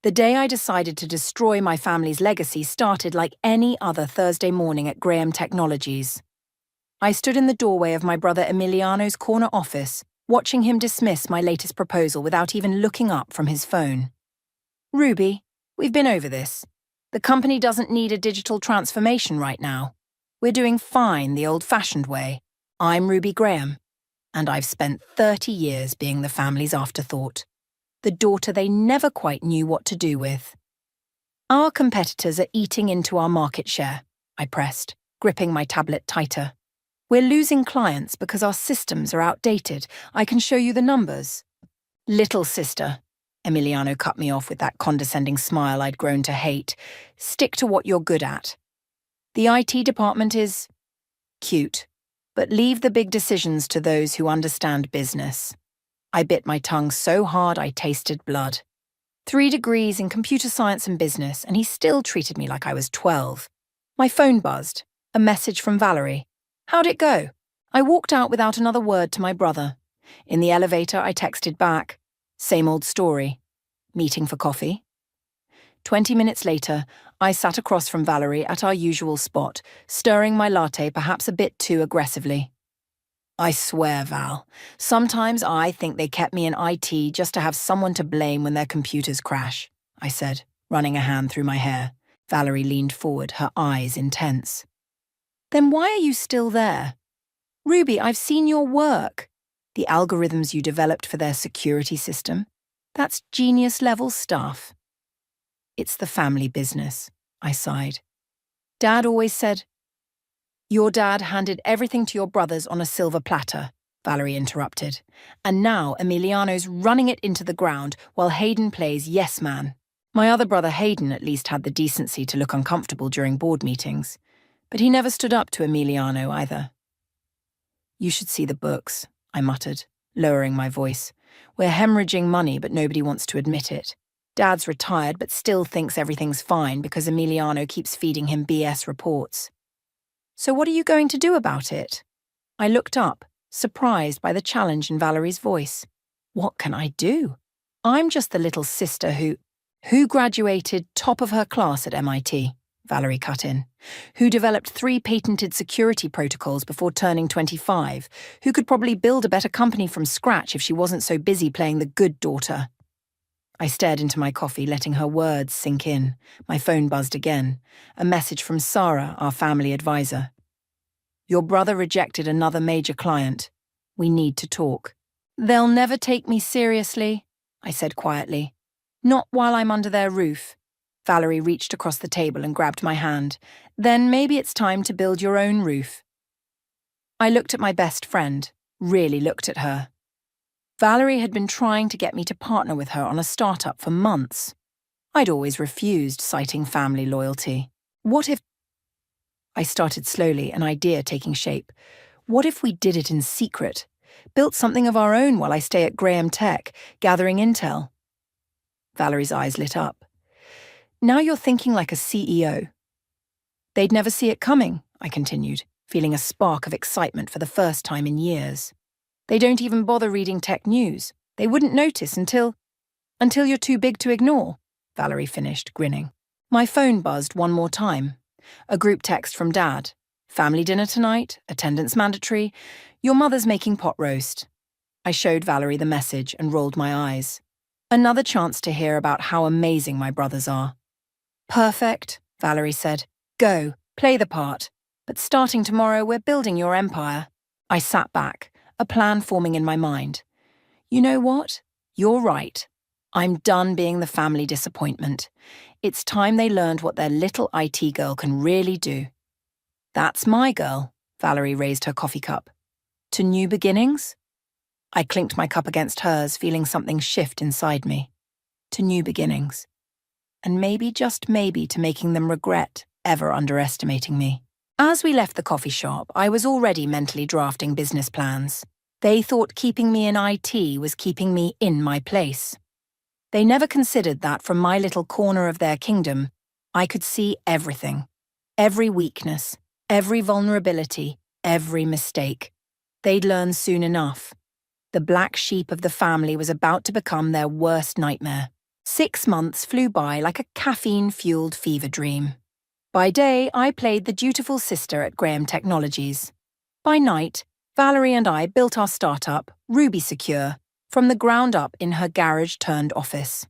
The day I decided to destroy my family's legacy started like any other Thursday morning at Graham Technologies. I stood in the doorway of my brother Emiliano's corner office, watching him dismiss my latest proposal without even looking up from his phone. Ruby, we've been over this. The company doesn't need a digital transformation right now. We're doing fine the old-fashioned way. I'm Ruby Graham, and I've spent 30 years being the family's afterthought, the daughter they never quite knew what to do with. Our competitors are eating into our market share, I pressed, gripping my tablet tighter. We're losing clients because our systems are outdated. I can show you the numbers. Little sister, Emiliano cut me off with that condescending smile I'd grown to hate. Stick to what you're good at. The IT department is cute, but leave the big decisions to those who understand business. I bit my tongue so hard I tasted blood. 3 degrees in computer science and business, and he still treated me like I was 12. My phone buzzed. A message from Valerie. How'd it go? I walked out without another word to my brother. In the elevator, I texted back. Same old story. Meeting for coffee? 20 minutes later, I sat across from Valerie at our usual spot, stirring my latte perhaps a bit too aggressively. I swear, Val, sometimes I think they kept me in IT just to have someone to blame when their computers crash, I said, running a hand through my hair. Valerie leaned forward, her eyes intense. Then why are you still there? Ruby, I've seen your work. The algorithms you developed for their security system. That's genius-level stuff. It's the family business, I sighed. Dad always said, Your dad handed everything to your brothers on a silver platter, Valerie interrupted. And now Emiliano's running it into the ground while Hayden plays yes man. My other brother Hayden at least had the decency to look uncomfortable during board meetings. But he never stood up to Emiliano either. You should see the books, I muttered, lowering my voice. We're hemorrhaging money, but nobody wants to admit it. Dad's retired, but still thinks everything's fine because Emiliano keeps feeding him BS reports. So what are you going to do about it? I looked up, surprised by the challenge in Valerie's voice. What can I do? I'm just the little sister who graduated top of her class at MIT. Valerie cut in, who developed 3 patented security protocols before turning 25, who could probably build a better company from scratch if she wasn't so busy playing the good daughter. I stared into my coffee, letting her words sink in. My phone buzzed again. A message from Sarah, our family advisor. Your brother rejected another major client. We need to talk. They'll never take me seriously, I said quietly. Not while I'm under their roof. Valerie reached across the table and grabbed my hand. Then maybe it's time to build your own roof. I looked at my best friend, really looked at her. Valerie had been trying to get me to partner with her on a startup for months. I'd always refused, citing family loyalty. What if... I started slowly, an idea taking shape. What if we did it in secret? Built something of our own while I stay at Graham Tech, gathering intel? Valerie's eyes lit up. Now you're thinking like a CEO. They'd never see it coming, I continued, feeling a spark of excitement for the first time in years. They don't even bother reading tech news. They wouldn't notice until you're too big to ignore, Valerie finished, grinning. My phone buzzed one more time. A group text from Dad. Family dinner tonight, attendance mandatory. Your mother's making pot roast. I showed Valerie the message and rolled my eyes. Another chance to hear about how amazing my brothers are. Perfect, Valerie said. Go, play the part. But starting tomorrow, we're building your empire. I sat back, a plan forming in my mind. You know what? You're right. I'm done being the family disappointment. It's time they learned what their little IT girl can really do. That's my girl, Valerie raised her coffee cup. To new beginnings? I clinked my cup against hers, feeling something shift inside me. To new beginnings. And maybe, just maybe, to making them regret ever underestimating me. As we left the coffee shop, I was already mentally drafting business plans. They thought keeping me in IT was keeping me in my place. They never considered that from my little corner of their kingdom, I could see everything. Every weakness, every vulnerability, every mistake. They'd learn soon enough. The black sheep of the family was about to become their worst nightmare. 6 months flew by like a caffeine-fueled fever dream. By day, I played the dutiful sister at Graham Technologies. By night, Valerie and I built our startup, Ruby Secure, from the ground up in her garage-turned-office.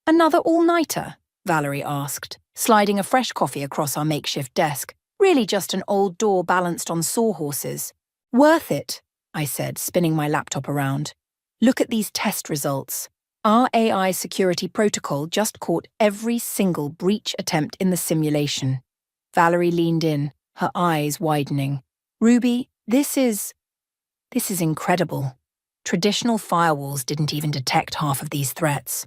"Another all-nighter?" Valerie asked, sliding a fresh coffee across our makeshift desk. "Really just an old door balanced on sawhorses." "Worth it," I said, spinning my laptop around. "Look at these test results. Our AI security protocol just caught every single breach attempt in the simulation." Valerie leaned in, her eyes widening. "Ruby, this is incredible. Traditional firewalls didn't even detect half of these threats."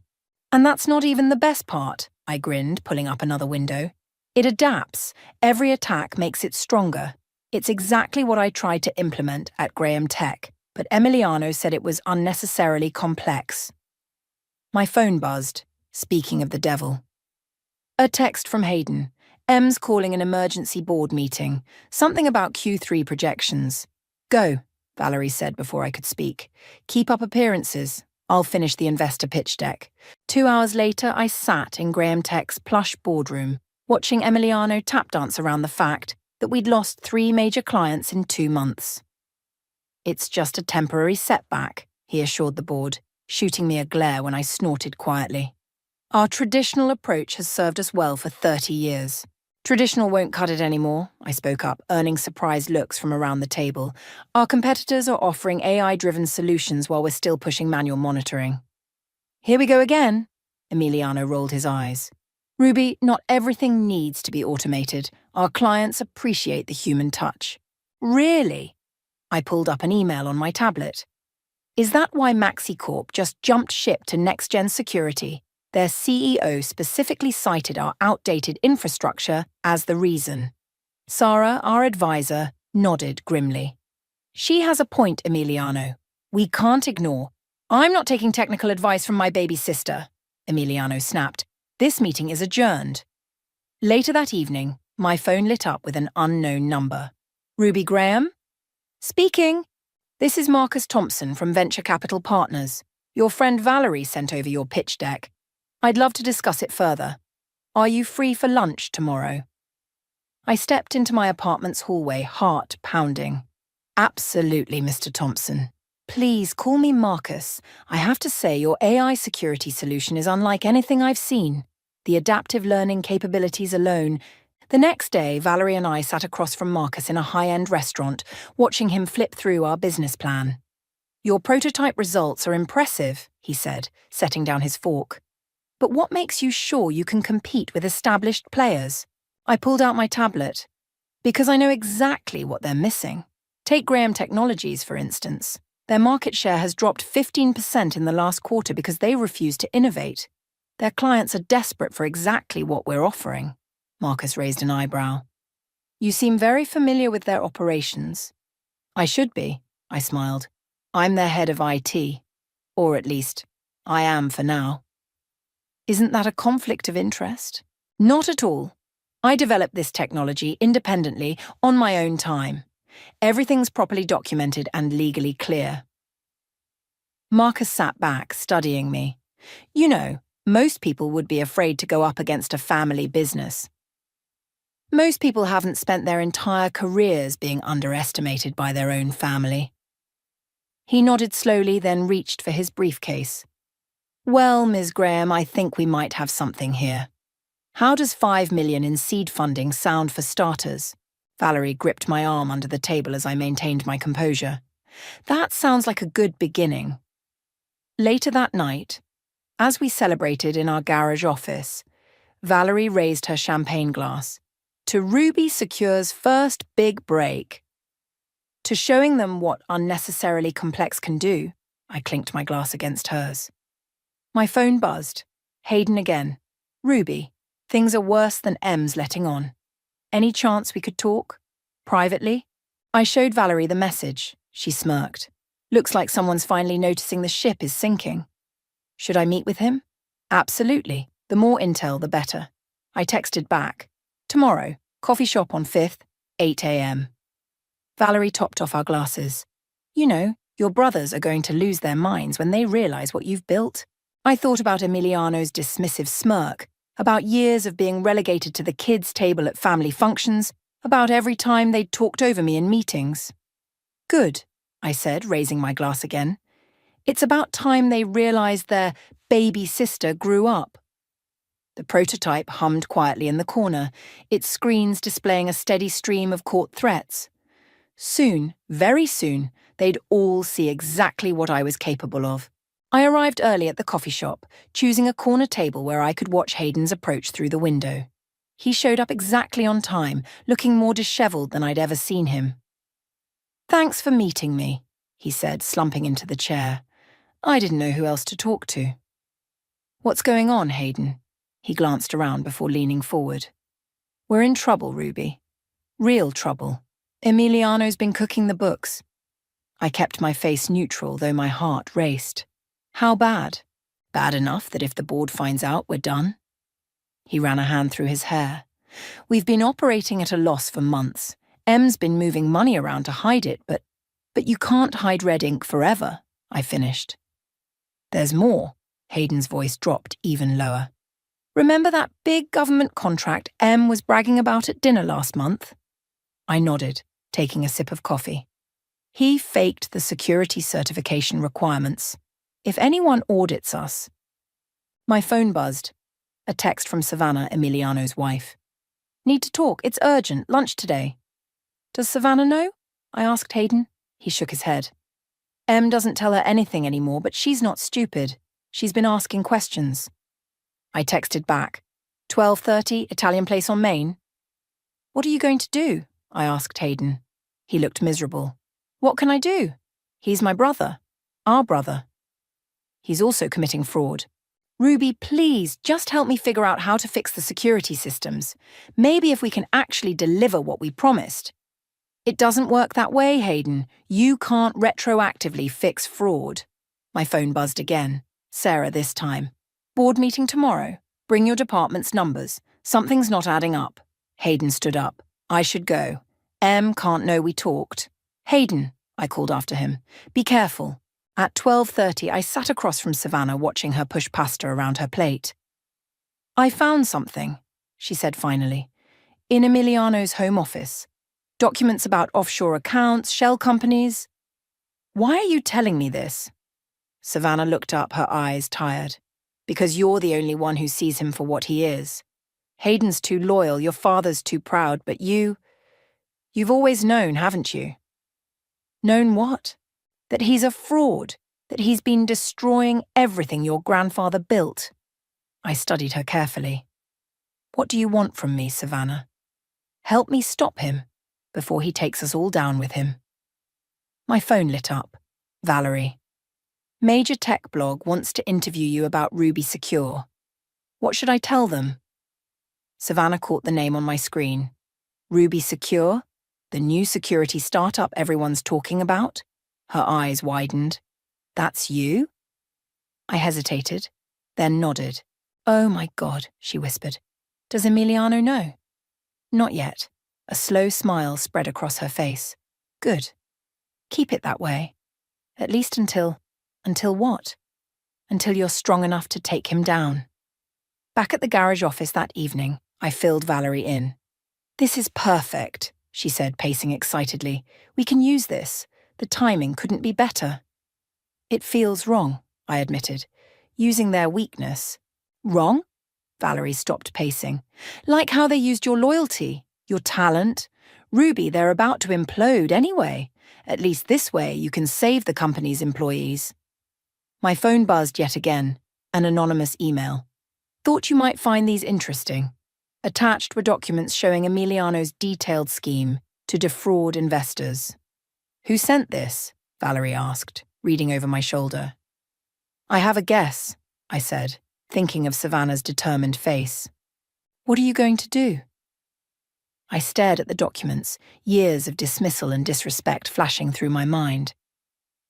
"And that's not even the best part," I grinned, pulling up another window. "It adapts. Every attack makes it stronger. It's exactly what I tried to implement at Graham Tech, but Emiliano said it was unnecessarily complex." My phone buzzed, speaking of the devil. A text from Hayden. "Em's calling an emergency board meeting. Something about Q3 projections." "Go," Valerie said before I could speak. "Keep up appearances. I'll finish the investor pitch deck." 2 hours later, I sat in Graham Tech's plush boardroom, watching Emiliano tap dance around the fact that we'd lost 3 major clients in 2 months. "It's just a temporary setback," he assured the board, shooting me a glare when I snorted quietly. "Our traditional approach has served us well for 30 years. Traditional won't cut it anymore," I spoke up, earning surprised looks from around the table. "Our competitors are offering AI-driven solutions while we're still pushing manual monitoring." "Here we go again," Emiliano rolled his eyes. "Ruby, not everything needs to be automated. Our clients appreciate the human touch." "Really?" I pulled up an email on my tablet. "Is that why MaxiCorp just jumped ship to next-gen security? Their CEO specifically cited our outdated infrastructure as the reason." Sarah, our advisor, nodded grimly. "She has a point, Emiliano. We can't ignore." "I'm not taking technical advice from my baby sister," Emiliano snapped. "This meeting is adjourned." Later that evening, my phone lit up with an unknown number. "Ruby Graham?" "Speaking. This is Marcus Thompson from Venture Capital Partners. Your friend Valerie sent over your pitch deck. I'd love to discuss it further. Are you free for lunch tomorrow?" I stepped into my apartment's hallway, heart pounding. "Absolutely, Mr. Thompson. Please call me Marcus. I have to say your AI security solution is unlike anything I've seen. The adaptive learning capabilities alone." The next day, Valerie and I sat across from Marcus in a high-end restaurant, watching him flip through our business plan. "Your prototype results are impressive," he said, setting down his fork. "But what makes you sure you can compete with established players?" I pulled out my tablet. "Because I know exactly what they're missing. Take Graham Technologies, for instance. Their market share has dropped 15% in the last quarter because they refuse to innovate. Their clients are desperate for exactly what we're offering." Marcus raised an eyebrow. "You seem very familiar with their operations." "I should be," I smiled. "I'm their head of IT. Or at least, I am for now." "Isn't that a conflict of interest?" "Not at all. I developed this technology independently on my own time. Everything's properly documented and legally clear." Marcus sat back, studying me. "You know, most people would be afraid to go up against a family business. Most people haven't spent their entire careers being underestimated by their own family." He nodded slowly, then reached for his briefcase. "Well, Ms. Graham, I think we might have something here. How does 5 million in seed funding sound for starters?" Valerie gripped my arm under the table as I maintained my composure. "That sounds like a good beginning." Later that night, as we celebrated in our garage office, Valerie raised her champagne glass. "To Ruby Secure's first big break." "To showing them what unnecessarily complex can do," I clinked my glass against hers. My phone buzzed. Hayden again. "Ruby, things are worse than Em's letting on. Any chance we could talk? Privately?" I showed Valerie the message. She smirked. "Looks like someone's finally noticing the ship is sinking." "Should I meet with him?" "Absolutely. The more intel, the better." I texted back. "Tomorrow, coffee shop on 5th, 8 a.m. Valerie topped off our glasses. "You know, your brothers are going to lose their minds when they realize what you've built." I thought about Emiliano's dismissive smirk, about years of being relegated to the kids' table at family functions, about every time they'd talked over me in meetings. Good, I said, raising my glass again. It's about time they realised their baby sister grew up. The prototype hummed quietly in the corner, its screens displaying a steady stream of caught threats. Soon, very soon, they'd all see exactly what I was capable of. I arrived early at the coffee shop, choosing a corner table where I could watch Hayden's approach through the window. He showed up exactly on time, looking more dishevelled than I'd ever seen him. "Thanks for meeting me," he said, slumping into the chair. I didn't know who else to talk to. "What's going on, Hayden?" He glanced around before leaning forward. "We're in trouble, Ruby. Real trouble. Emiliano's been cooking the books." I kept my face neutral, though my heart raced. "How bad? Bad enough that if the board finds out, we're done?" He ran a hand through his hair. "We've been operating at a loss for months. Em's been moving money around to hide it, but you can't hide red ink forever," I finished. "There's more." Hayden's voice dropped even lower. "Remember that big government contract Em was bragging about at dinner last month?" I nodded, taking a sip of coffee. He faked the security certification requirements. If anyone audits us... My phone buzzed. A text from Savannah, Emiliano's wife. "Need to talk. It's urgent. Lunch today." "Does Savannah know?" I asked Hayden. He shook his head. "Em doesn't tell her anything anymore, but she's not stupid. She's been asking questions." I texted back. 12:30, Italian place on Main. "What are you going to do?" I asked Hayden. He looked miserable. "What can I do? He's my brother. Our brother. He's also committing fraud. Ruby, please, just help me figure out how to fix the security systems. Maybe if we can actually deliver what we promised." "It doesn't work that way, Hayden. You can't retroactively fix fraud." My phone buzzed again. Sarah this time. "Board meeting tomorrow. Bring your department's numbers. Something's not adding up." Hayden stood up. "I should go. Em can't know we talked." "Hayden," I called after him, "be careful." At 12:30, I sat across from Savannah watching her push pasta around her plate. "I found something," she said finally, "in Emiliano's home office. Documents about offshore accounts, shell companies." "Why are you telling me this?" Savannah looked up, her eyes tired. "Because you're the only one who sees him for what he is. Hayden's too loyal, your father's too proud, but you've always known, haven't you?" "Known what?" "That he's a fraud, that he's been destroying everything your grandfather built." I studied her carefully. "What do you want from me, Savannah?" "Help me stop him, before he takes us all down with him." My phone lit up. Valerie. "Major tech blog wants to interview you about Ruby Secure. What should I tell them?" Savannah caught the name on my screen. Ruby Secure? The new security startup everyone's talking about? Her eyes widened. "That's you?" I hesitated, then nodded. "Oh my God," she whispered. "Does Emiliano know?" "Not yet." A slow smile spread across her face. "Good. Keep it that way. At least until what? Until you're strong enough to take him down." Back at the garage office that evening, I filled Valerie in. "This is perfect," she said, pacing excitedly. "We can use this. The timing couldn't be better." "It feels wrong," I admitted. "Using their weakness." "Wrong?" Valerie stopped pacing. "Like how they used your loyalty, your talent. Ruby, they're about to implode anyway. At least this way you can save the company's employees." My phone buzzed yet again. An anonymous email. "Thought you might find these interesting." Attached were documents showing Emiliano's detailed scheme to defraud investors. "Who sent this?" Valerie asked, reading over my shoulder. "I have a guess," I said, thinking of Savannah's determined face. "What are you going to do?" I stared at the documents, years of dismissal and disrespect flashing through my mind.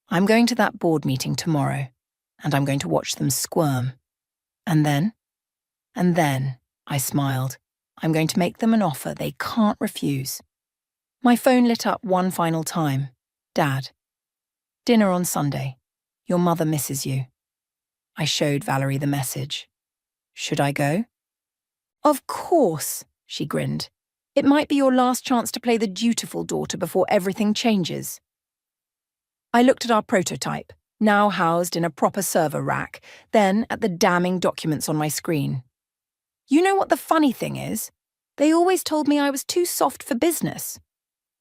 "I'm going to that board meeting tomorrow, and I'm going to watch them squirm. And then? And then," I smiled, "I'm going to make them an offer they can't refuse." My phone lit up one final time. "Dad. Dinner on Sunday. Your mother misses you." I showed Valerie the message. Should I go? Of course, she grinned. It might be your last chance to play the dutiful daughter before everything changes. I looked at our prototype, now housed in a proper server rack, then at the damning documents on my screen. You know what the funny thing is? They always told me I was too soft for business.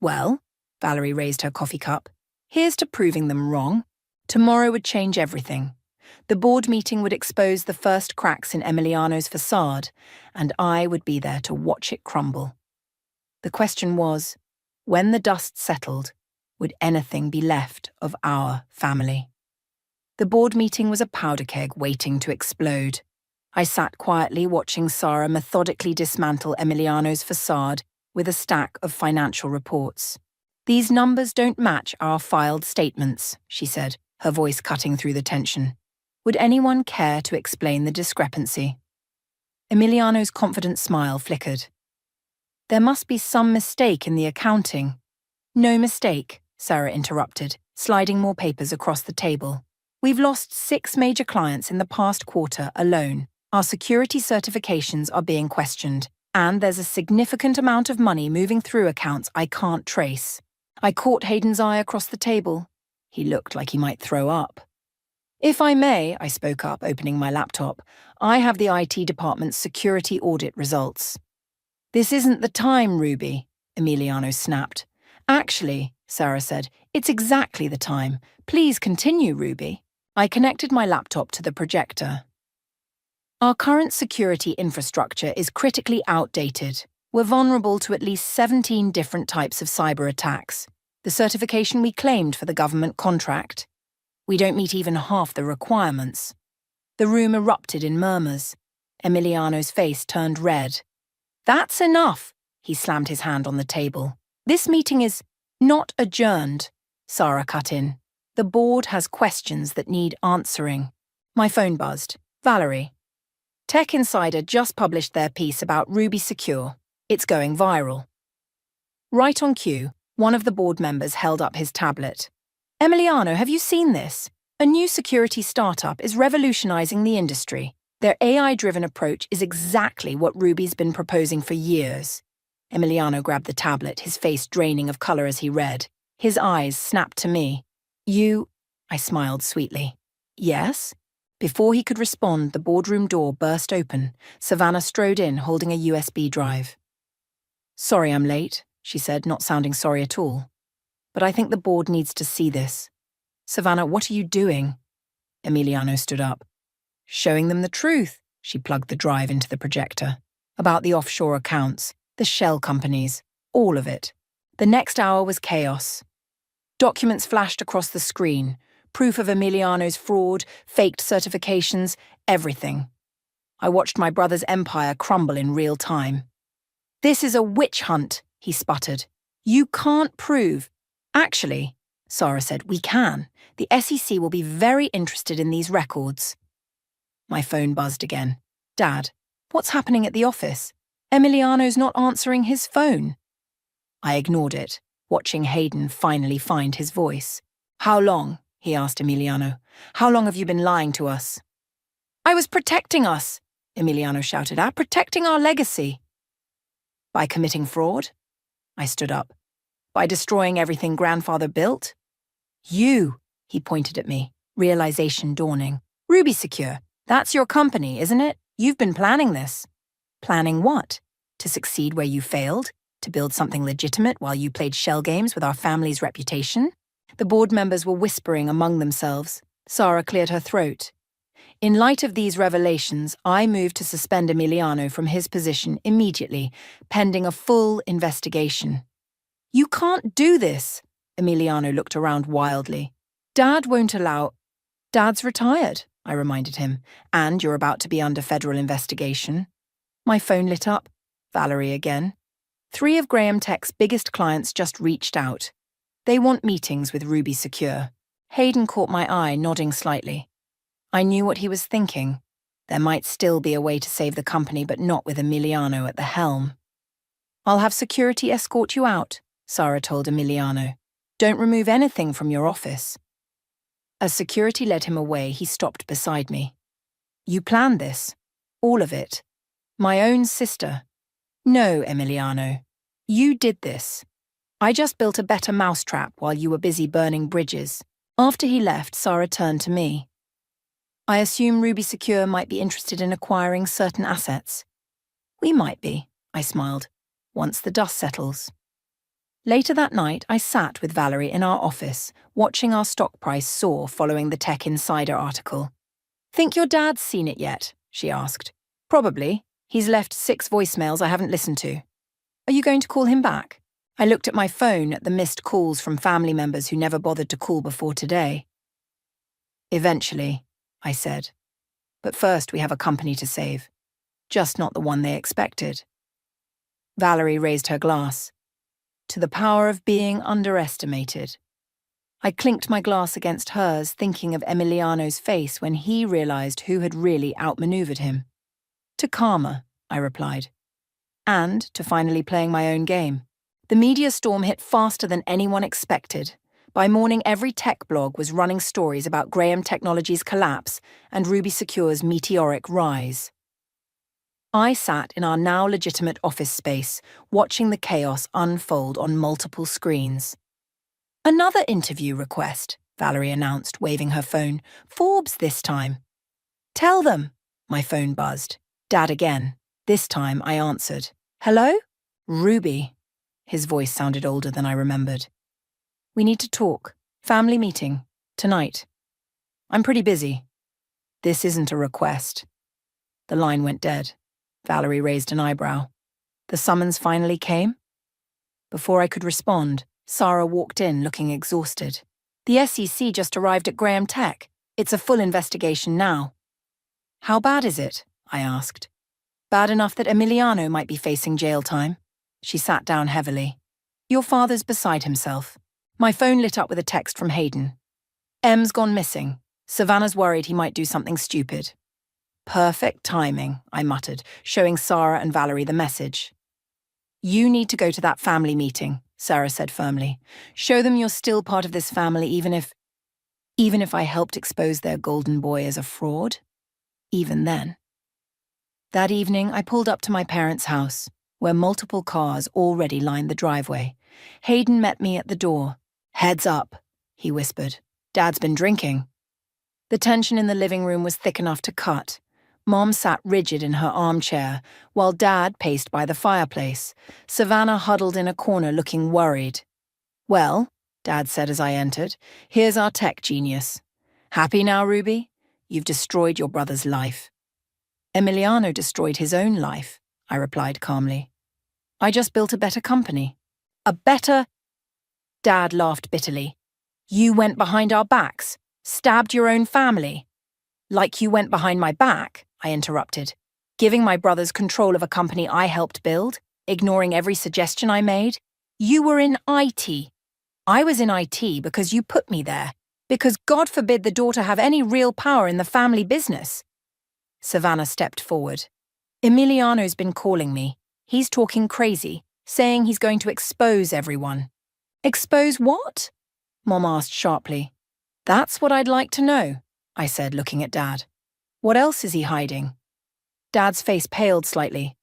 Well, Valerie raised her coffee cup, here's to proving them wrong. Tomorrow would change everything. The board meeting would expose the first cracks in Emiliano's facade, and I would be there to watch it crumble. The question was, when the dust settled, would anything be left of our family? The board meeting was a powder keg waiting to explode. I sat quietly watching Sarah methodically dismantle Emiliano's facade with a stack of financial reports. These numbers don't match our filed statements, she said, her voice cutting through the tension. Would anyone care to explain the discrepancy? Emiliano's confident smile flickered. There must be some mistake in the accounting. No mistake, Sarah interrupted, sliding more papers across the table. We've lost 6 major clients in the past quarter alone. Our security certifications are being questioned, and there's a significant amount of money moving through accounts I can't trace. I caught Hayden's eye across the table. He looked like he might throw up. If I may, I spoke up, opening my laptop, I have the IT department's security audit results. This isn't the time, Ruby, Emiliano snapped. Actually, Sarah said, it's exactly the time. Please continue, Ruby. I connected my laptop to the projector. Our current security infrastructure is critically outdated. We're vulnerable to at least 17 different types of cyber attacks. The certification we claimed for the government contract. We don't meet even half the requirements. The room erupted in murmurs. Emiliano's face turned red. That's enough, he slammed his hand on the table. This meeting is not adjourned, Sarah cut in. The board has questions that need answering. My phone buzzed. Valerie. Tech Insider just published their piece about Ruby Secure. It's going viral. Right on cue, one of the board members held up his tablet. Emiliano, have you seen this? A new security startup is revolutionizing the industry. Their AI-driven approach is exactly what Ruby's been proposing for years. Emiliano grabbed the tablet, his face draining of color as he read. His eyes snapped to me. You... I smiled sweetly. Yes? Before he could respond, the boardroom door burst open. Savannah strode in, holding a USB drive. Sorry I'm late, she said, not sounding sorry at all. But I think the board needs to see this. Savannah, what are you doing? Emiliano stood up. Showing them the truth, she plugged the drive into the projector. About the offshore accounts, the shell companies, all of it. The next hour was chaos. Documents flashed across the screen, proof of Emiliano's fraud, faked certifications, everything. I watched my brother's empire crumble in real time. This is a witch hunt, he sputtered. You can't prove. Actually, Sarah said, we can. The SEC will be very interested in these records. My phone buzzed again. Dad, what's happening at the office? Emiliano's not answering his phone. I ignored it, watching Hayden finally find his voice. How long? He asked Emiliano. How long have you been lying to us? I was protecting us, Emiliano shouted out, protecting our legacy. By committing fraud? I stood up. By destroying everything grandfather built? You, he pointed at me, realization dawning. Ruby Secure, that's your company, isn't it? You've been planning this. Planning what? To succeed where you failed? To build something legitimate while you played shell games with our family's reputation? The board members were whispering among themselves. Sarah cleared her throat. In light of these revelations, I moved to suspend Emiliano from his position immediately, pending a full investigation. You can't do this, Emiliano looked around wildly. Dad won't allow... Dad's retired, I reminded him, and you're about to be under federal investigation. My phone lit up. Valerie again. 3 of Graham Tech's biggest clients just reached out. They want meetings with Ruby Secure. Hayden caught my eye, nodding slightly. I knew what he was thinking. There might still be a way to save the company, but not with Emiliano at the helm. I'll have security escort you out, Sarah told Emiliano. Don't remove anything from your office. As security led him away, he stopped beside me. You planned this. All of it. My own sister. No, Emiliano. You did this. I just built a better mousetrap while you were busy burning bridges. After he left, Sarah turned to me. I assume Ruby Secure might be interested in acquiring certain assets. We might be, I smiled, once the dust settles. Later that night, I sat with Valerie in our office, watching our stock price soar following the Tech Insider article. Think your dad's seen it yet? She asked. Probably. He's left 6 voicemails I haven't listened to. Are you going to call him back? I looked at my phone at the missed calls from family members who never bothered to call before today. Eventually, I said. But first we have a company to save. Just not the one they expected. Valerie raised her glass. To the power of being underestimated. I clinked my glass against hers, thinking of Emiliano's face when he realized who had really outmaneuvered him. To karma, I replied. And to finally playing my own game. The media storm hit faster than anyone expected. By morning, every tech blog was running stories about Graham Technologies' collapse and Ruby Secure's meteoric rise. I sat in our now legitimate office space, watching the chaos unfold on multiple screens. Another interview request, Valerie announced, waving her phone. Forbes this time. Tell them, my phone buzzed. Dad again. This time I answered. Hello? Ruby. His voice sounded older than I remembered. We need to talk. Family meeting. Tonight. I'm pretty busy. This isn't a request. The line went dead. Valerie raised an eyebrow. The summons finally came? Before I could respond, Sarah walked in looking exhausted. The SEC just arrived at Graham Tech. It's a full investigation now. How bad is it? I asked. Bad enough that Emiliano might be facing jail time. She sat down heavily. Your father's beside himself. My phone lit up with a text from Hayden. Em's gone missing. Savannah's worried he might do something stupid. Perfect timing, I muttered, showing Sarah and Valerie the message. You need to go to that family meeting, Sarah said firmly. Show them you're still part of this family even if I helped expose their golden boy as a fraud. Even then. That evening, I pulled up to my parents' house, where multiple cars already lined the driveway. Hayden met me at the door. Heads up, he whispered. Dad's been drinking. The tension in the living room was thick enough to cut. Mom sat rigid in her armchair, while Dad paced by the fireplace. Savannah huddled in a corner looking worried. Well, Dad said as I entered, here's our tech genius. Happy now, Ruby? You've destroyed your brother's life. Emiliano destroyed his own life, I replied calmly. I just built a better company. A better... Dad laughed bitterly. You went behind our backs, stabbed your own family. Like you went behind my back, I interrupted, giving my brothers control of a company I helped build, ignoring every suggestion I made. You were in IT. I was in IT because you put me there, because God forbid the daughter have any real power in the family business. Savannah stepped forward. Emiliano's been calling me. He's talking crazy, saying he's going to expose everyone. Expose what? Mom asked sharply. That's what I'd like to know, I said, looking at Dad. What else is he hiding? Dad's face paled slightly.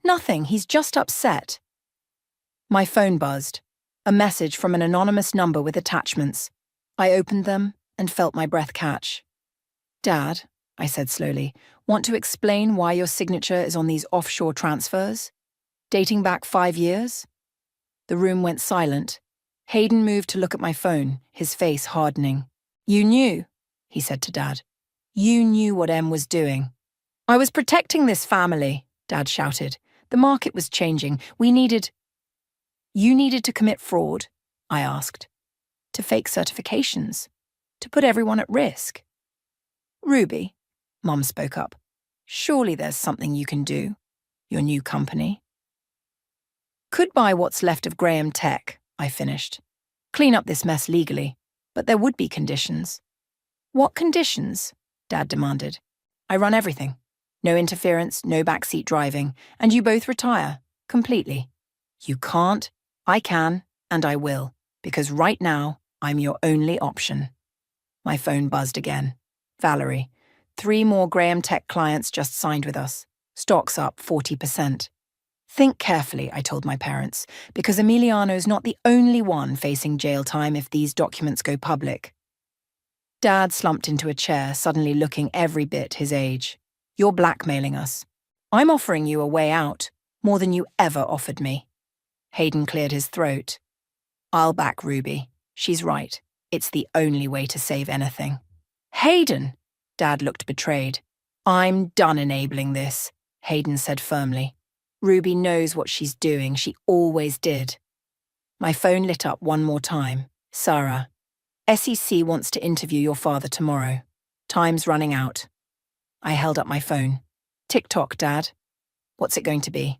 Nothing, he's just upset. My phone buzzed. A message from an anonymous number with attachments. I opened them and felt my breath catch. Dad, I said slowly, want to explain why your signature is on these offshore transfers? Dating back 5 years? The room went silent. Hayden moved to look at my phone, his face hardening. You knew, he said to Dad. You knew what Em was doing. I was protecting this family, Dad shouted. The market was changing. You needed to commit fraud, I asked. To fake certifications. To put everyone at risk. Ruby, Mom spoke up. Surely there's something you can do. Your new company. Could buy what's left of Graham Tech, I finished. Clean up this mess legally, but there would be conditions. What conditions? Dad demanded. I run everything. No interference, no backseat driving, and you both retire, completely. You can't, I can, and I will, because right now, I'm your only option. My phone buzzed again. Valerie. 3 more Graham Tech clients just signed with us. Stock's up 40%. Think carefully, I told my parents, because Emiliano's not the only one facing jail time if these documents go public. Dad slumped into a chair, suddenly looking every bit his age. You're blackmailing us. I'm offering you a way out, more than you ever offered me. Hayden cleared his throat. I'll back Ruby. She's right. It's the only way to save anything. Hayden! Dad looked betrayed. I'm done enabling this, Hayden said firmly. Ruby knows what she's doing. She always did. My phone lit up one more time. Sarah, SEC wants to interview your father tomorrow. Time's running out. I held up my phone. Tick-tock, Dad. What's it going to be?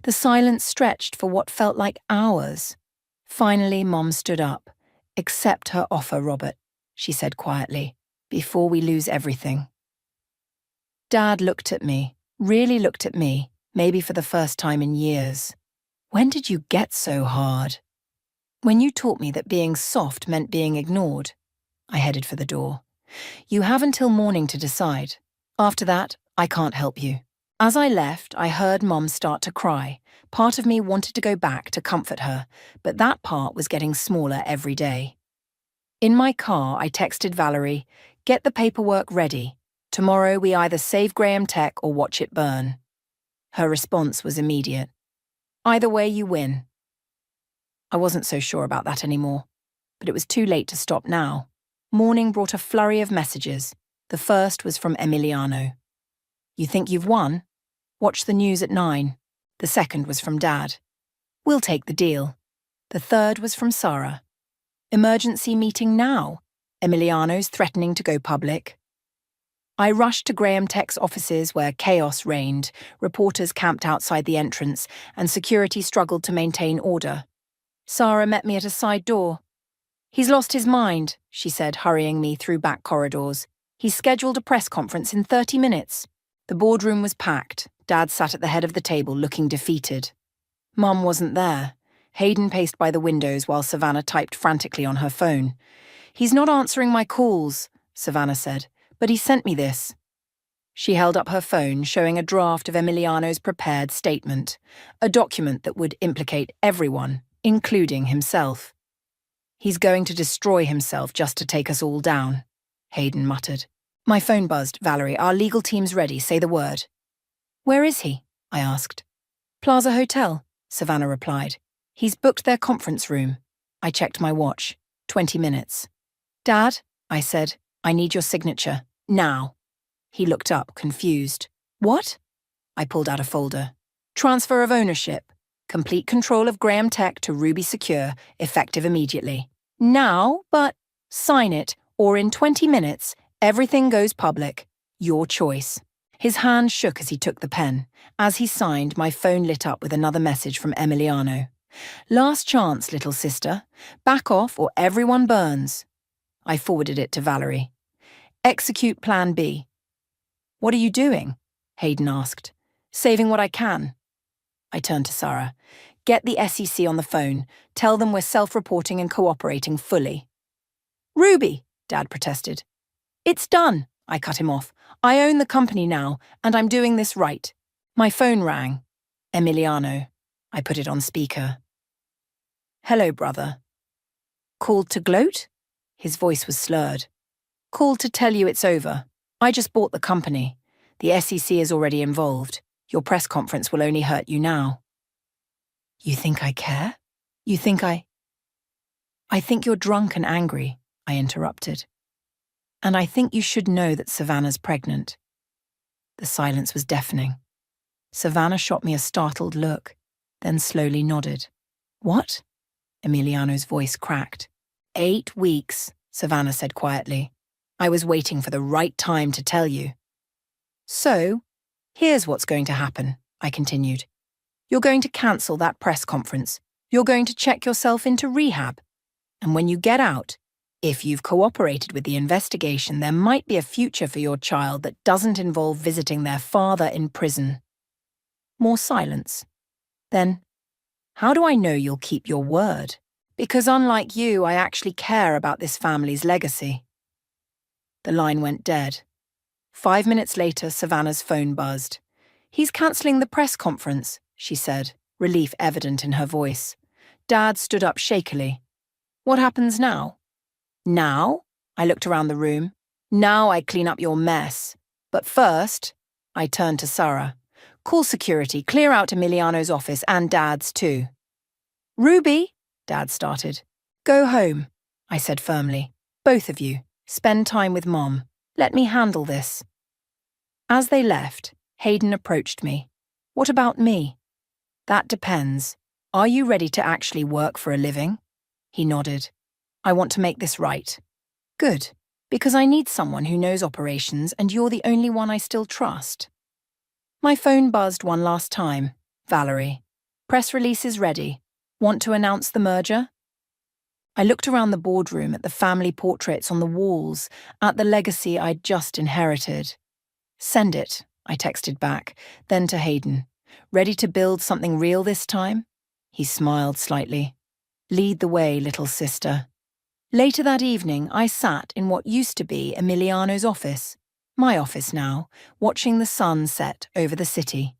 The silence stretched for what felt like hours. Finally, Mom stood up. Accept her offer, Robert, she said quietly, before we lose everything. Dad looked at me, really looked at me, maybe for the first time in years. When did you get so hard? When you taught me that being soft meant being ignored. I headed for the door. You have until morning to decide. After that, I can't help you. As I left, I heard Mom start to cry. Part of me wanted to go back to comfort her, but that part was getting smaller every day. In my car, I texted Valerie, get the paperwork ready. Tomorrow we either save Graham Tech or watch it burn. Her response was immediate. Either way, you win. I wasn't so sure about that anymore, but it was too late to stop now. Morning brought a flurry of messages. The first was from Emiliano. You think you've won? Watch the news at 9. The second was from Dad. We'll take the deal. The third was from Sarah. Emergency meeting now. Emiliano's threatening to go public. I rushed to Graham Tech's offices where chaos reigned, reporters camped outside the entrance, and security struggled to maintain order. Sarah met me at a side door. He's lost his mind, she said, hurrying me through back corridors. He's scheduled a press conference in 30 minutes. The boardroom was packed. Dad sat at the head of the table looking defeated. Mum wasn't there. Hayden paced by the windows while Savannah typed frantically on her phone. He's not answering my calls, Savannah said, but he sent me this. She held up her phone, showing a draft of Emiliano's prepared statement, a document that would implicate everyone, including himself. He's going to destroy himself just to take us all down, Hayden muttered. My phone buzzed. Valerie, our legal team's ready. Say the word. Where is he? I asked. Plaza Hotel, Savannah replied. He's booked their conference room. I checked my watch. 20 minutes. Dad, I said, I need your signature. Now. He looked up, confused. What? I pulled out a folder. Transfer of ownership. Complete control of Graham Tech to Ruby Secure, effective immediately. Now, but sign it, or in 20 minutes, everything goes public. Your choice. His hand shook as he took the pen. As he signed, my phone lit up with another message from Emiliano. Last chance, little sister. Back off or everyone burns. I forwarded it to Valerie. Execute Plan B. What are you doing? Hayden asked. Saving what I can. I turned to Sarah. Get the SEC on the phone. Tell them we're self-reporting and cooperating fully. Ruby, Dad protested. It's done, I cut him off. I own the company now, and I'm doing this right. My phone rang. Emiliano. I put it on speaker. Hello, brother. Called to gloat? His voice was slurred. Called to tell you it's over. I just bought the company. The SEC is already involved. Your press conference will only hurt you now. You think I care? You think I think you're drunk and angry, I interrupted. And I think you should know that Savannah's pregnant. The silence was deafening. Savannah shot me a startled look, then slowly nodded. What? Emiliano's voice cracked. 8 weeks, Savannah said quietly. I was waiting for the right time to tell you. So, here's what's going to happen, I continued. You're going to cancel that press conference. You're going to check yourself into rehab. And when you get out, if you've cooperated with the investigation, there might be a future for your child that doesn't involve visiting their father in prison. More silence. Then, how do I know you'll keep your word? Because unlike you, I actually care about this family's legacy. The line went dead. 5 minutes later, Savannah's phone buzzed. "He's cancelling the press conference," she said, relief evident in her voice. Dad stood up shakily. "What happens now?" "Now?" I looked around the room. "Now I clean up your mess. But first," I turned to Sarah. "Call security, clear out Emiliano's office and Dad's too." "Ruby," Dad started. "Go home," I said firmly. "Both of you, spend time with Mom. Let me handle this." As they left, Hayden approached me. "What about me?" "That depends. Are you ready to actually work for a living?" He nodded. "I want to make this right." "Good, because I need someone who knows operations and you're the only one I still trust." My phone buzzed one last time. "Valerie. Press release is ready. Want to announce the merger?" I looked around the boardroom at the family portraits on the walls, at the legacy I'd just inherited. "Send it," I texted back, then to Hayden. "Ready to build something real this time?" He smiled slightly. "Lead the way, little sister." Later that evening, I sat in what used to be Emiliano's office, my office now, watching the sun set over the city.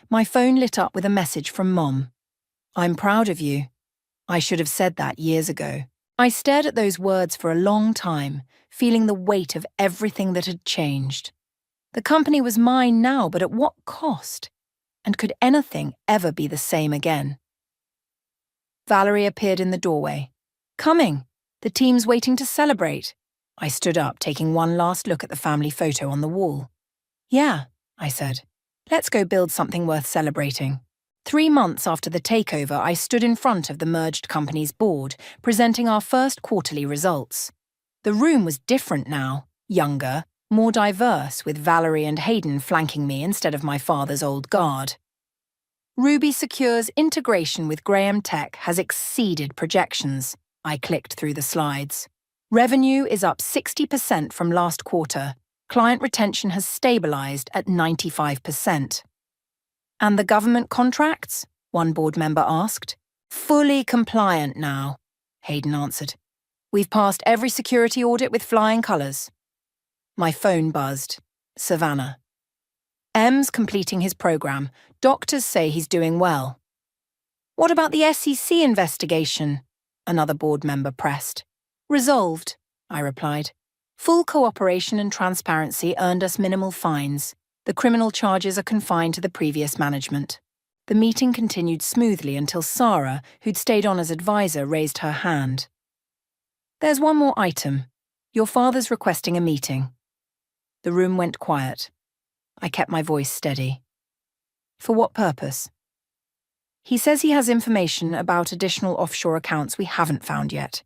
My phone lit up with a message from Mom. "I'm proud of you." I should have said that years ago. I stared at those words for a long time, feeling the weight of everything that had changed. The company was mine now, but at what cost? And could anything ever be the same again? Valerie appeared in the doorway. "Coming. The team's waiting to celebrate." I stood up, taking one last look at the family photo on the wall. "Yeah," I said. "Let's go build something worth celebrating." 3 months after the takeover, I stood in front of the merged company's board, presenting our first quarterly results. The room was different now, younger, more diverse, with Valerie and Hayden flanking me instead of my father's old guard. "Ruby Secure's integration with Graham Tech has exceeded projections." I clicked through the slides. "Revenue is up 60% from last quarter. Client retention has stabilized at 95%. "And the government contracts?" one board member asked. "Fully compliant now," Hayden answered. "We've passed every security audit with flying colours." My phone buzzed. Savannah. "M's completing his programme. Doctors say he's doing well." "What about the SEC investigation?" another board member pressed. "Resolved," I replied. "Full cooperation and transparency earned us minimal fines. The criminal charges are confined to the previous management." The meeting continued smoothly until Sarah, who'd stayed on as advisor, raised her hand. "There's one more item. Your father's requesting a meeting." The room went quiet. I kept my voice steady. "For what purpose?" "He says he has information about additional offshore accounts we haven't found yet."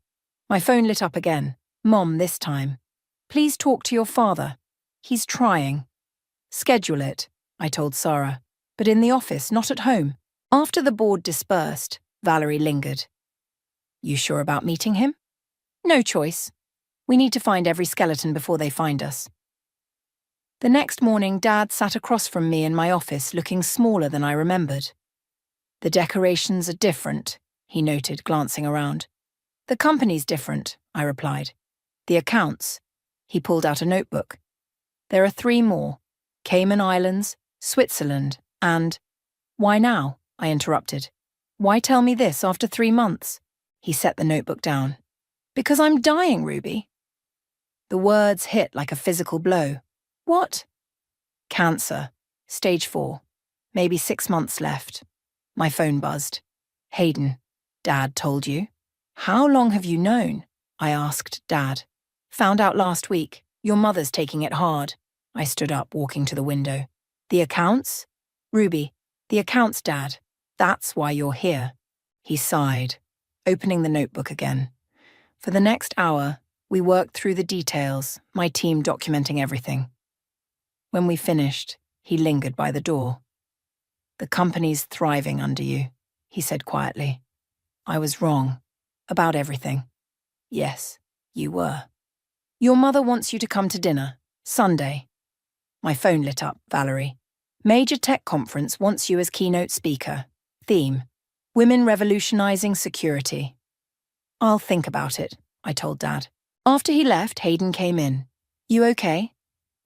My phone lit up again. Mom this time. "Please talk to your father. He's trying." "Schedule it," I told Sarah. "But in the office, not at home." After the board dispersed, Valerie lingered. "You sure about meeting him?" "No choice. We need to find every skeleton before they find us." The next morning, Dad sat across from me in my office, looking smaller than I remembered. "The decorations are different," he noted, glancing around. "The company's different," I replied. "The accounts." He pulled out a notebook. "There are 3 more. Cayman Islands, Switzerland, and—" "Why now?" I interrupted. "Why tell me this after 3 months?" He set the notebook down. "Because I'm dying, Ruby." The words hit like a physical blow. "What?" "Cancer. Stage 4. Maybe 6 months left." My phone buzzed. "Hayden, Dad told you?" "How long have you known?" I asked Dad. "Found out last week. Your mother's taking it hard." I stood up, walking to the window. "The accounts?" "Ruby, the accounts, Dad. That's why you're here." He sighed, opening the notebook again. For the next hour, we worked through the details, my team documenting everything. When we finished, he lingered by the door. "The company's thriving under you," he said quietly. "I was wrong. About everything." "Yes, you were." "Your mother wants you to come to dinner. Sunday." My phone lit up, Valerie. "Major Tech Conference wants you as keynote speaker. Theme: Women Revolutionizing Security." "I'll think about it," I told Dad. After he left, Hayden came in. "You okay?"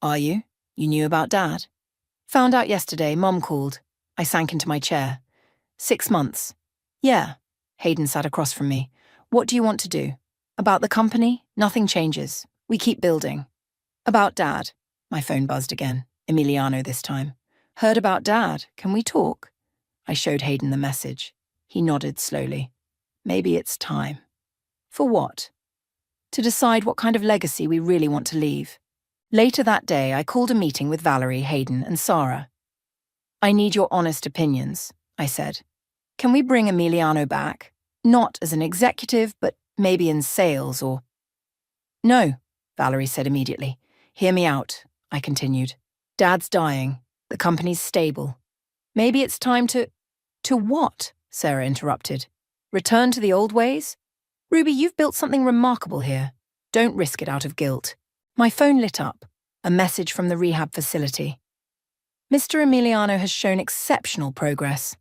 "Are you?" You knew about Dad? Found out yesterday, Mom called. I sank into my chair. 6 months. Yeah. Hayden sat across from me. What do you want to do? About the company? Nothing changes. We keep building. About Dad. My phone buzzed again. Emiliano this time. Heard about Dad. Can we talk? I showed Hayden the message. He nodded slowly. Maybe it's time. For what? To decide what kind of legacy we really want to leave. Later that day, I called a meeting with Valerie, Hayden, and Sarah. I need your honest opinions, I said. Can we bring Emiliano back? Not as an executive, but maybe in sales or... No, Valerie said immediately. Hear me out, I continued. Dad's dying. The company's stable. Maybe it's time to... To what? Sarah interrupted. Return to the old ways? Ruby, you've built something remarkable here. Don't risk it out of guilt. My phone lit up. A message from the rehab facility. Mr. Emiliano has shown exceptional progress.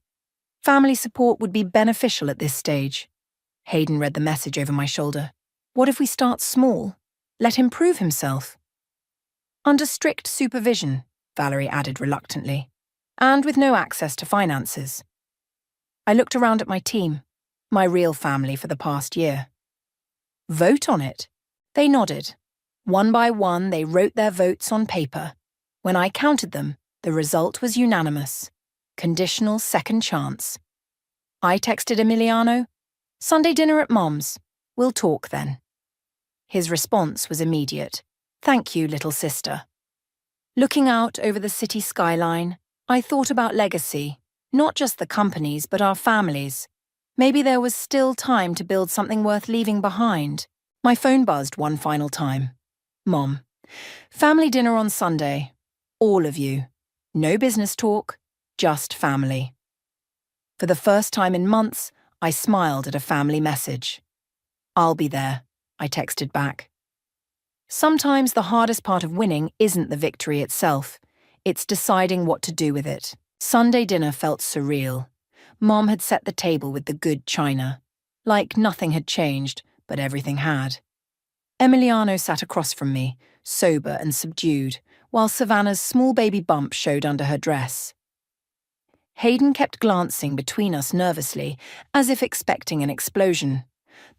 Family support would be beneficial at this stage. Hayden read the message over my shoulder. What if we start small? Let him prove himself. Under strict supervision, Valerie added reluctantly, and with no access to finances. I looked around at my team, my real family for the past year. Vote on it. They nodded. One by one, they wrote their votes on paper. When I counted them, the result was unanimous. Conditional second chance. I texted Emiliano, Sunday dinner at Mom's. We'll talk then. His response was immediate. Thank you, little sister. Looking out over the city skyline, I thought about legacy, not just the company's, but our families. Maybe there was still time to build something worth leaving behind. My phone buzzed one final time. Mom. Family dinner on Sunday. All of you. No business talk, just family. For the first time in months, I smiled at a family message. I'll be there, I texted back. Sometimes the hardest part of winning isn't the victory itself. It's deciding what to do with it. Sunday dinner felt surreal. Mom had set the table with the good china. Like nothing had changed, but everything had. Emiliano sat across from me, sober and subdued, while Savannah's small baby bump showed under her dress. Hayden kept glancing between us nervously, as if expecting an explosion.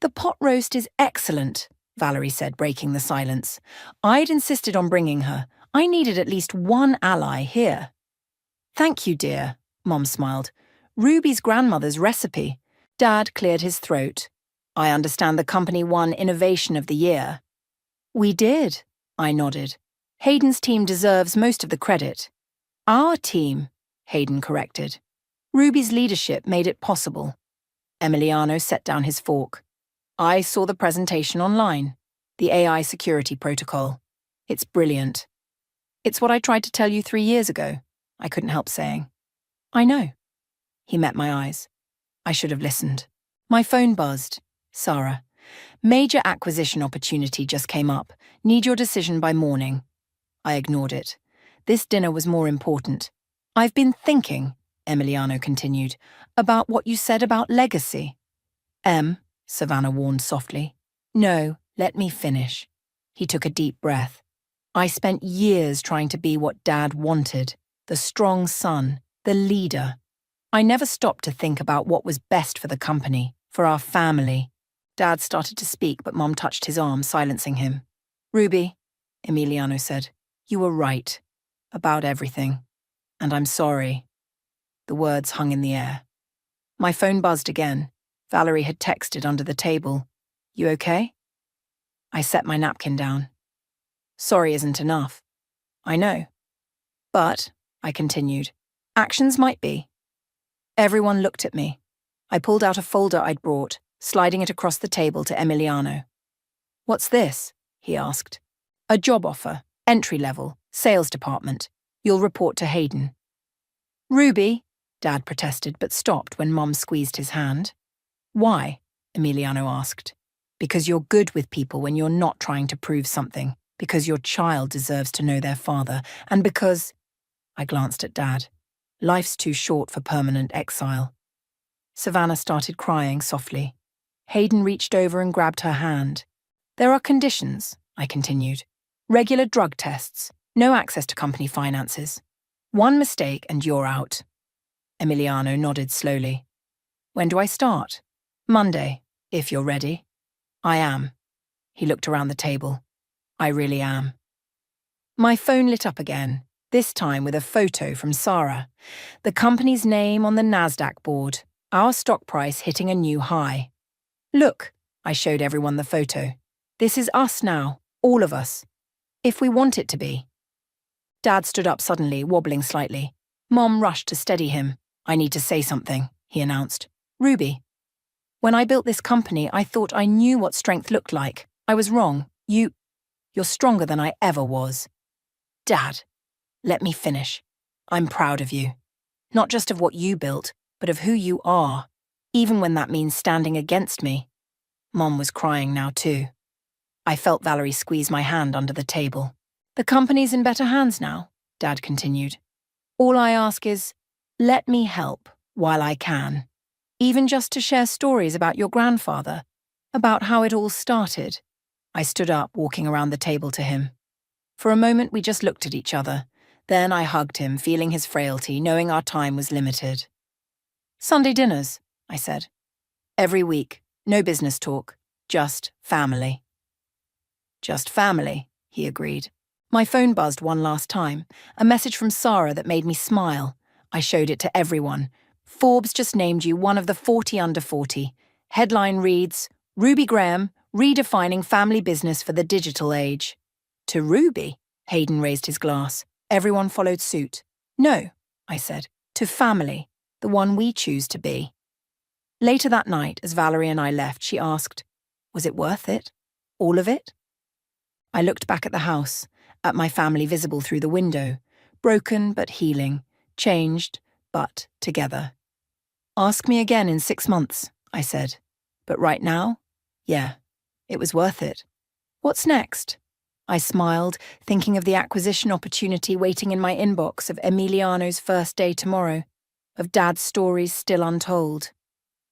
The pot roast is excellent, Valerie said, breaking the silence. I'd insisted on bringing her. I needed at least one ally here. Thank you, dear, Mom smiled. Ruby's grandmother's recipe. Dad cleared his throat. I understand the company won Innovation of the Year. We did, I nodded. Hayden's team deserves most of the credit. Our team, Hayden corrected. Ruby's leadership made it possible. Emiliano set down his fork. I saw the presentation online, the AI security protocol. It's brilliant. It's what I tried to tell you 3 years ago, I couldn't help saying. I know. He met my eyes. I should have listened. My phone buzzed. Sarah. Major acquisition opportunity just came up. Need your decision by morning. I ignored it. This dinner was more important. I've been thinking, Emiliano continued, about what you said about legacy. Savannah warned softly. No, let me finish. He took a deep breath. I spent years trying to be what Dad wanted, the strong son, the leader. I never stopped to think about what was best for the company, for our family. Dad started to speak, but Mom touched his arm, silencing him. Ruby, Emiliano said, you were right. About everything. And I'm sorry. The words hung in the air. My phone buzzed again. Valerie had texted under the table. You okay? I set my napkin down. Sorry isn't enough. I know. But, I continued, actions might be. Everyone looked at me. I pulled out a folder I'd brought, sliding it across the table to Emiliano. What's this? He asked. A job offer, entry level, sales department. You'll report to Hayden. Ruby, Dad protested but stopped when Mom squeezed his hand. Why? Emiliano asked. Because you're good with people when you're not trying to prove something, because your child deserves to know their father, and because... I glanced at Dad. Life's too short for permanent exile. Savannah started crying softly. Hayden reached over and grabbed her hand. There are conditions, I continued. Regular drug tests, No access to company finances. One mistake and you're out. Emiliano nodded slowly. When do I start? Monday, if you're ready. I am. He looked around the table. I really am. My phone lit up again, this time with a photo from Sarah. The company's name on the NASDAQ board, our stock price hitting a new high. Look, I showed everyone the photo. This is us now, all of us. If we want it to be. Dad stood up suddenly, wobbling slightly. Mom rushed to steady him. I need to say something, he announced. Ruby. When I built this company, I thought I knew what strength looked like. I was wrong. You're stronger than I ever was. Dad, let me finish. I'm proud of you. Not just of what you built, but of who you are, even when that means standing against me. Mom was crying now too. I felt Valerie squeeze my hand under the table. The company's in better hands now, Dad continued. All I ask is, let me help while I can. Even just to share stories about your grandfather, about how it all started. I stood up, walking around the table to him. For a moment, we just looked at each other. Then I hugged him, feeling his frailty, knowing our time was limited. Sunday dinners, I said. Every week, no business talk, just family. Just family, he agreed. My phone buzzed one last time, a message from Sarah that made me smile. I showed it to everyone. Forbes just named you one of the 40 under 40. Headline reads, Ruby Graham, redefining family business for the digital age. To Ruby, Hayden raised his glass. Everyone followed suit. No, I said, to family, the one we choose to be. Later that night, as Valerie and I left, she asked, was it worth it? All of it? I looked back at the house, at my family visible through the window, broken but healing, changed but together. Ask me again in 6 months, I said. But right now, yeah, it was worth it. What's next? I smiled, thinking of the acquisition opportunity waiting in my inbox, of Emiliano's first day tomorrow, of Dad's stories still untold.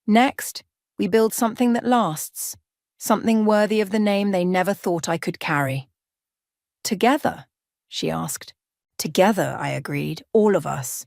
Next, we build something that lasts, something worthy of the name they never thought I could carry. Together, she asked. Together, I agreed, all of us.